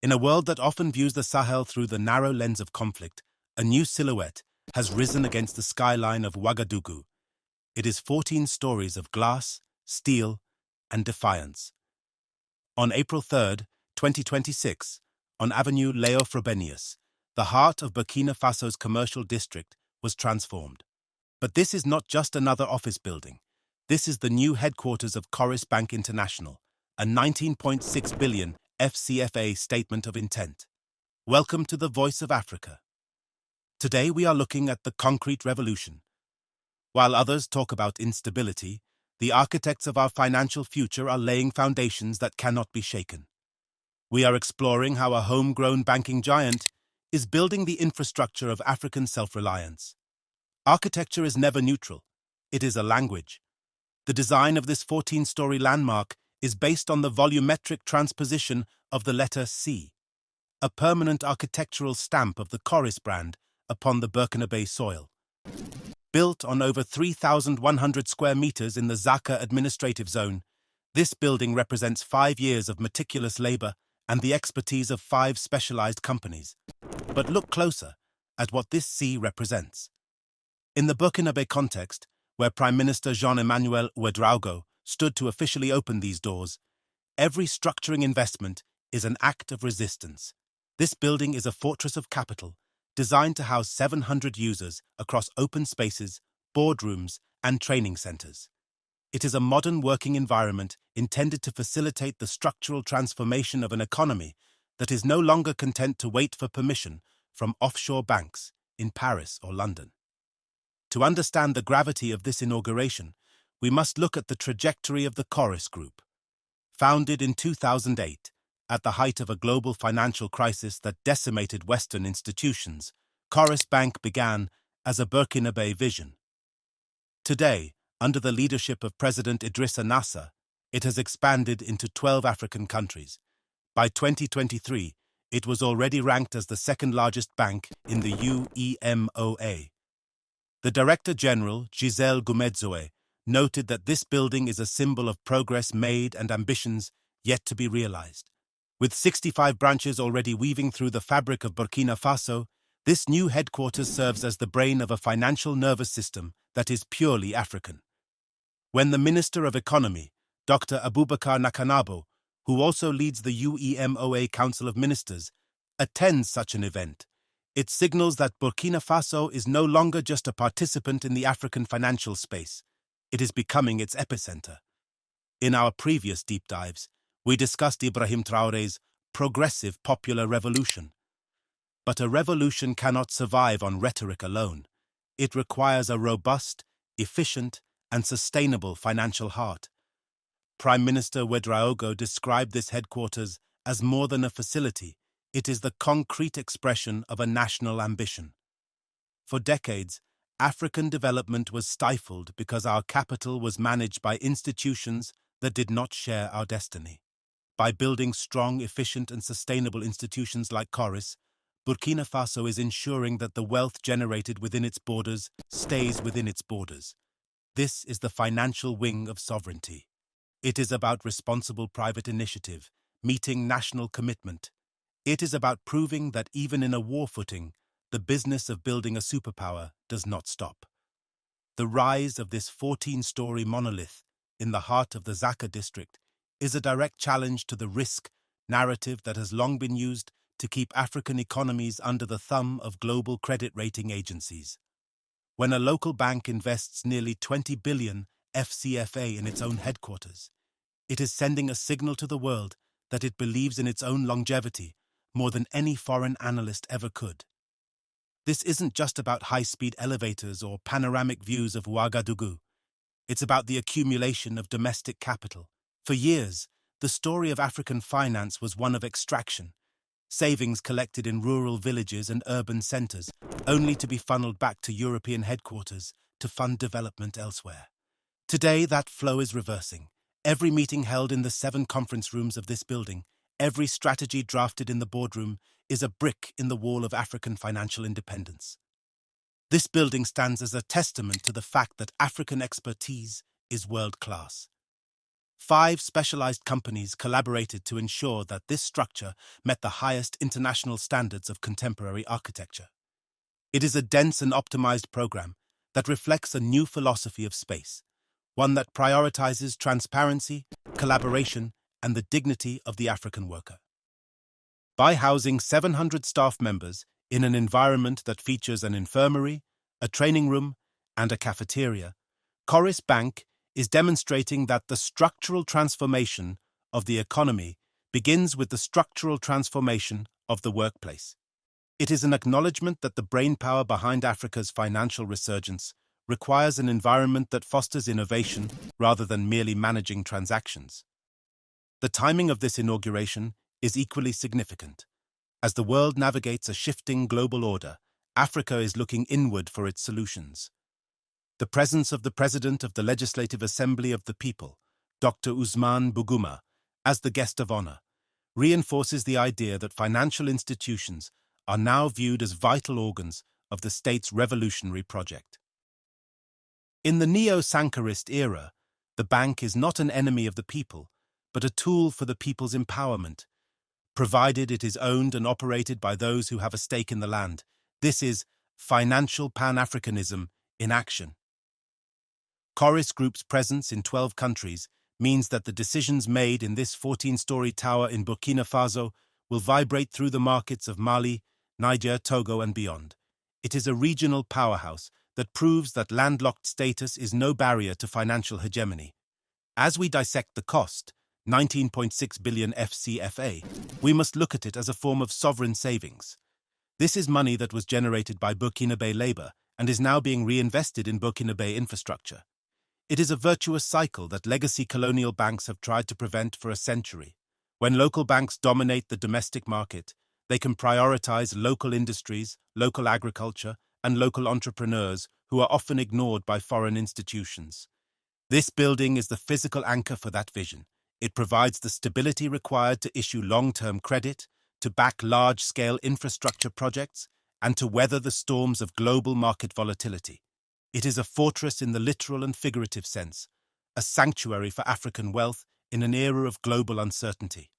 In a world that often views the Sahel through the narrow lens of conflict, a new silhouette has risen against the skyline of Ouagadougou. It is 14 stories of glass, steel, and defiance. On April 3, 2026, on Avenue Leo Frobenius, the heart of Burkina Faso's commercial district was transformed. But this is not just another office building. This is the new headquarters of Coris Bank International, a 19.6 billion FCFA statement of intent. Welcome to the Voice of Africa. Today we are looking at the concrete revolution. While others talk about instability, the architects of our financial future are laying foundations that cannot be shaken. We are exploring how a homegrown banking giant is building the infrastructure of African self-reliance. Architecture is never neutral. It is a language. The design of this 14-story landmark is based on the volumetric transposition of the letter C, a permanent architectural stamp of the Coris brand upon the Burkinabè soil. Built on over 3,100 square meters in the Zaka administrative zone, this building represents 5 years of meticulous labor and the expertise of 5 specialized companies. But look closer at what this C represents. In the Burkinabè context, where Prime Minister Jean-Emmanuel Ouagadougou stood to officially open these doors, every structuring investment is an act of resistance. This building is a fortress of capital, designed to house 700 users across open spaces, boardrooms, and training centers. It is a modern working environment intended to facilitate the structural transformation of an economy that is no longer content to wait for permission from offshore banks in Paris or London. To understand the gravity of this inauguration, we must look at the trajectory of the Coris Group. Founded in 2008, at the height of a global financial crisis that decimated Western institutions, Coris Bank began as a Burkinabè vision. Today, under the leadership of President Idrissa Nasser, it has expanded into 12 African countries. By 2023, it was already ranked as the second-largest bank in the UEMOA. The Director General, Gisèle Gumedzoe, noted that this building is a symbol of progress made and ambitions yet to be realized. With 65 branches already weaving through the fabric of Burkina Faso, this new headquarters serves as the brain of a financial nervous system that is purely African. When the Minister of Economy, Dr. Abubakar Nakanabo, who also leads the UEMOA Council of Ministers, attends such an event, it signals that Burkina Faso is no longer just a participant in the African financial space. It is becoming its epicenter. In our previous deep dives, we discussed Ibrahim Traoré's progressive popular revolution. But a revolution cannot survive on rhetoric alone. It requires a robust, efficient, and sustainable financial heart. Prime Minister Ouagadougou described this headquarters as more than a facility. It is the concrete expression of a national ambition. For decades, African development was stifled because our capital was managed by institutions that did not share our destiny. By building strong, efficient, and sustainable institutions like Coris, Burkina Faso is ensuring that the wealth generated within its borders stays within its borders. This is the financial wing of sovereignty. It is about responsible private initiative, meeting national commitment. It is about proving that even in a war footing, the business of building a superpower does not stop. The rise of this 14-story monolith in the heart of the Zaka district is a direct challenge to the risk narrative that has long been used to keep African economies under the thumb of global credit rating agencies. When a local bank invests nearly 20 billion FCFA in its own headquarters, it is sending a signal to the world that it believes in its own longevity more than any foreign analyst ever could. This isn't just about high-speed elevators or panoramic views of Ouagadougou. It's about the accumulation of domestic capital. For years, the story of African finance was one of extraction, savings collected in rural villages and urban centers, only to be funneled back to European headquarters to fund development elsewhere. Today, that flow is reversing. Every meeting held in the 7 conference rooms of this building, every strategy drafted in the boardroom, is a brick in the wall of African financial independence. This building stands as a testament to the fact that African expertise is world-class. 5 specialized companies collaborated to ensure that this structure met the highest international standards of contemporary architecture. It is a dense and optimized program that reflects a new philosophy of space, one that prioritizes transparency, collaboration, and the dignity of the African worker. By housing 700 staff members in an environment that features an infirmary, a training room, and a cafeteria, Coris Bank is demonstrating that the structural transformation of the economy begins with the structural transformation of the workplace. It is an acknowledgement that the brainpower behind Africa's financial resurgence requires an environment that fosters innovation rather than merely managing transactions. The timing of this inauguration is equally significant. As the world navigates a shifting global order, Africa is looking inward for its solutions. The presence of the President of the Legislative Assembly of the People, Dr. Ousmane Bougouma, as the guest of honor, reinforces the idea that financial institutions are now viewed as vital organs of the state's revolutionary project. In the Neo-Sankarist era, the bank is not an enemy of the people, but a tool for the people's empowerment. Provided it is owned and operated by those who have a stake in the land, this is financial Pan-Africanism in action. Coris Group's presence in 12 countries means that the decisions made in this 14-story tower in Burkina Faso will vibrate through the markets of Mali, Niger, Togo, and beyond. It is a regional powerhouse that proves that landlocked status is no barrier to financial hegemony. As we dissect the cost, 19.6 billion FCFA, we must look at it as a form of sovereign savings. This is money that was generated by Burkinabè labor and is now being reinvested in Burkinabè infrastructure. It is a virtuous cycle that legacy colonial banks have tried to prevent for a century. When local banks dominate the domestic market, they can prioritize local industries, local agriculture, and local entrepreneurs who are often ignored by foreign institutions. This building is the physical anchor for that vision. It provides the stability required to issue long-term credit, to back large-scale infrastructure projects, and to weather the storms of global market volatility. It is a fortress in the literal and figurative sense, a sanctuary for African wealth in an era of global uncertainty.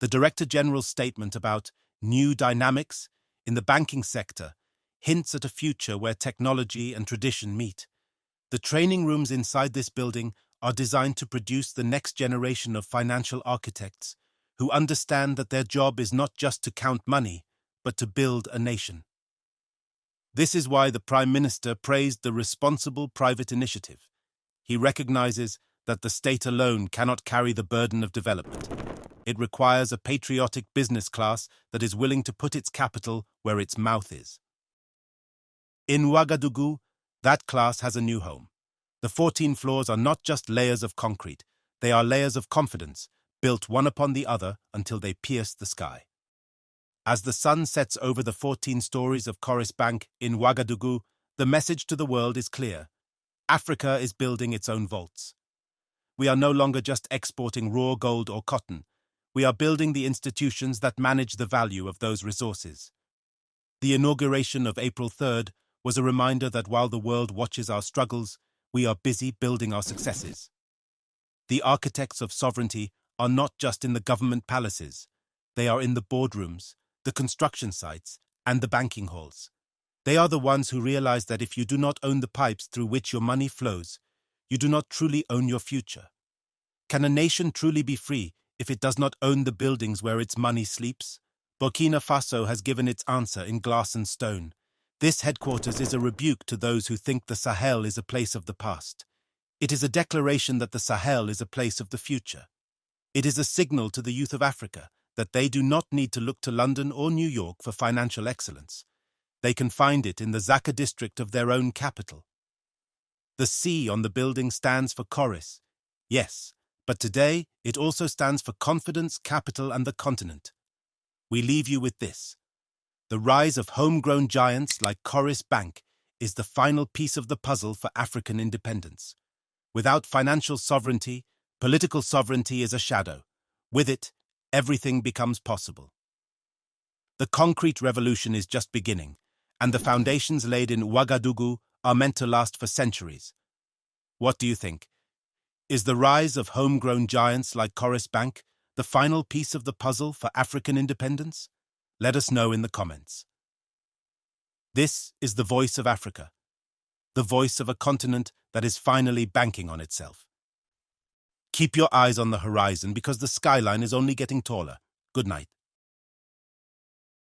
The Director General's statement about new dynamics in the banking sector hints at a future where technology and tradition meet. The training rooms inside this building are designed to produce the next generation of financial architects who understand that their job is not just to count money, but to build a nation. This is why the Prime Minister praised the responsible private initiative. He recognizes that the state alone cannot carry the burden of development. It requires a patriotic business class that is willing to put its capital where its mouth is. In Ouagadougou, that class has a new home. The 14 floors are not just layers of concrete, they are layers of confidence, built one upon the other until they pierce the sky. As the sun sets over the 14 stories of Coris Bank in Ouagadougou, the message to the world is clear. Africa is building its own vaults. We are no longer just exporting raw gold or cotton. We are building the institutions that manage the value of those resources. The inauguration of April 3rd was a reminder that while the world watches our struggles, we are busy building our successes. The architects of sovereignty are not just in the government palaces. They are in the boardrooms, the construction sites, and the banking halls. They are the ones who realize that if you do not own the pipes through which your money flows, you do not truly own your future. Can a nation truly be free if it does not own the buildings where its money sleeps? Burkina Faso has given its answer in glass and stone. This headquarters is a rebuke to those who think the Sahel is a place of the past. It is a declaration that the Sahel is a place of the future. It is a signal to the youth of Africa that they do not need to look to London or New York for financial excellence. They can find it in the Zaka district of their own capital. The C on the building stands for Coris. Yes, but today it also stands for confidence, capital, and the continent. We leave you with this. The rise of homegrown giants like Coris Bank is the final piece of the puzzle for African independence. Without financial sovereignty, political sovereignty is a shadow. With it, everything becomes possible. The concrete revolution is just beginning, and the foundations laid in Ouagadougou are meant to last for centuries. What do you think? Is the rise of homegrown giants like Coris Bank the final piece of the puzzle for African independence? Let us know in the comments. This is the voice of Africa, the voice of a continent that is finally banking on itself. Keep your eyes on the horizon because the skyline is only getting taller. Good night.